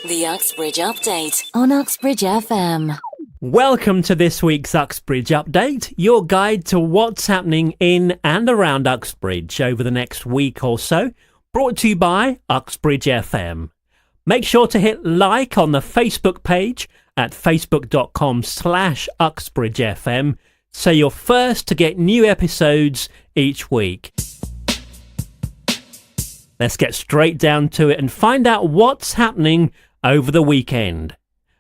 The Uxbridge Update on Uxbridge FM. Welcome to this week's Uxbridge Update, your guide to what's happening in and around Uxbridge over the next week or so, brought to you by Uxbridge FM. Make sure to hit like on the Facebook page at facebook.com/UxbridgeFM so you're first to get new episodes each week. Let's get straight down to it and find out what's happening over the weekend.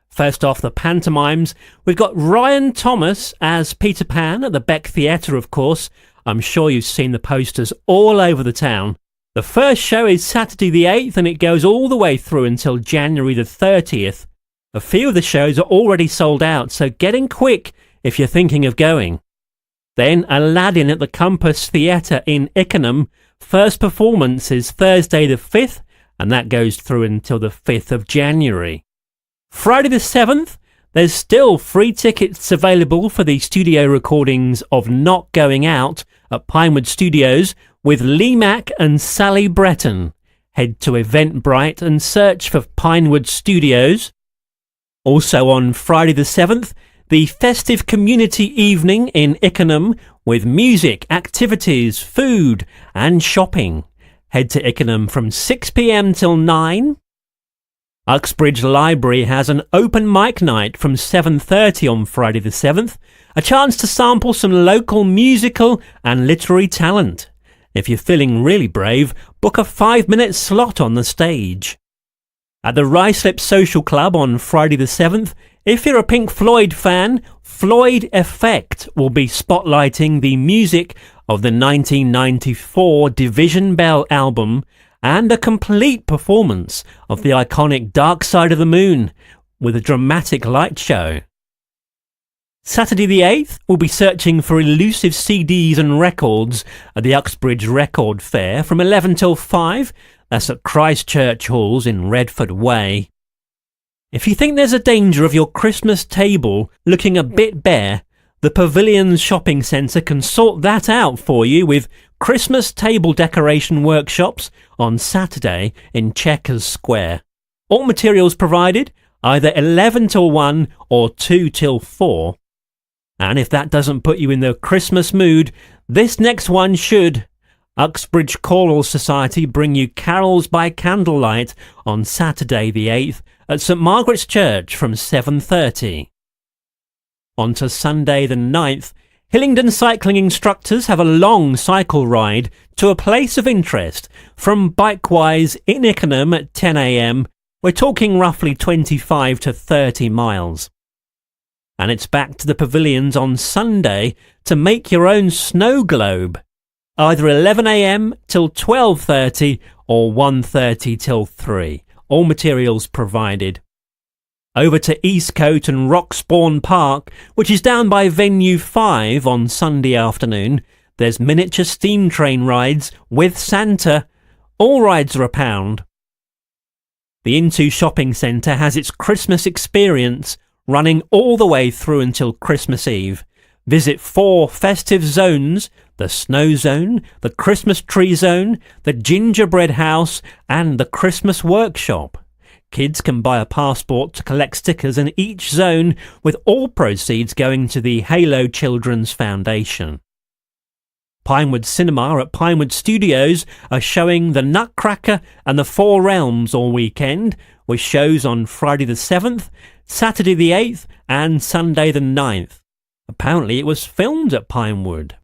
First off, the Pantomimes. We've got Ryan Thomas as Peter Pan at the Beck Theatre, of course. I'm sure you've seen the posters all over the town. The first show is Saturday the 8th and it goes all the way through until January the 30th. A few of the shows are already sold out, so get in quick if you're thinking of going. Then Aladdin at the Compass Theatre in Ickenham. First performance is Thursday the 5th, and that goes through until the 5th of January. Friday the 7th, there's still free tickets available for the studio recordings of Not Going Out at Pinewood Studios with Lee Mack and Sally Breton. Head to Eventbrite and search for Pinewood Studios. Also on Friday the 7th, the festive community evening in Ickenham with music, activities, food and shopping. Head to Ickenham from 6 p.m. till 9. Uxbridge Library has an open mic night from 7:30 on Friday the 7th, a chance to sample some local musical and literary talent. If you're feeling really brave, book a 5-minute slot on the stage. At the Ruislip Social Club on Friday the 7th, if you're a Pink Floyd fan, Floyd Effect will be spotlighting the music of the 1994 Division Bell album and a complete performance of the iconic Dark Side of the Moon with a dramatic light show. Saturday the 8th, we'll be searching for elusive CDs and records at the Uxbridge Record Fair from 11 till 5. That's at Christchurch Halls in Redford Way. If you think there's a danger of your Christmas table looking a bit bare, the Pavilions Shopping Centre can sort that out for you with Christmas table decoration workshops on Saturday in Chequers Square. All materials provided, either 11 till 1 or 2 till 4. And if that doesn't put you in the Christmas mood, this next one should. Uxbridge Choral Society bring you Carols by Candlelight on Saturday the 8th at St Margaret's Church from 7:30. On to Sunday the 9th, Hillingdon cycling instructors have a long cycle ride to a place of interest from Bikewise in Ickenham at 10 a.m. We're talking roughly 25 to 30 miles. And it's back to the pavilions on Sunday to make your own snow globe. Either 11 a.m. till 12:30 or 1:30 till 3. All materials provided. Over to Eastcote and Roxbourne Park, which is down by Venue 5 on Sunday afternoon. There's miniature steam train rides with Santa. All rides are £1. The Into Shopping Centre has its Christmas experience running all the way through until Christmas Eve. Visit 4 festive zones: the Snow Zone, the Christmas Tree Zone, the Gingerbread House and the Christmas Workshop. Kids can buy a passport to collect stickers in each zone, with all proceeds going to the Halo Children's Foundation. Pinewood Cinema at Pinewood Studios are showing The Nutcracker and the Four Realms all weekend, with shows on Friday the 7th, Saturday the 8th and Sunday the 9th. Apparently it was filmed at Pinewood.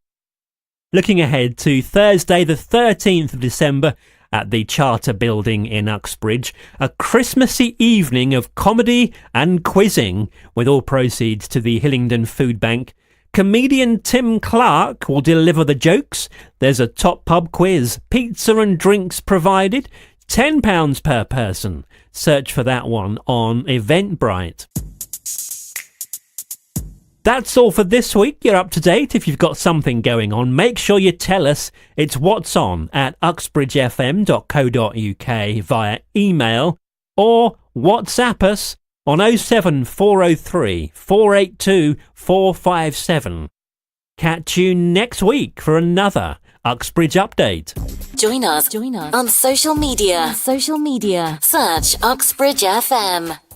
Looking ahead to Thursday the 13th of December at the Charter Building in Uxbridge, a Christmassy evening of comedy and quizzing with all proceeds to the Hillingdon Food Bank. Comedian Tim Clark will deliver the jokes. There's a top pub quiz, pizza and drinks provided, £10 per person. Search for that one on Eventbrite. That's all for this week. You're up to date. If you've got something going on, make sure you tell us. It's what's on at uxbridgefm.co.uk via email or WhatsApp us on 07403 482 457. Catch you next week for another Uxbridge update. Join us on social media. Search Uxbridge FM.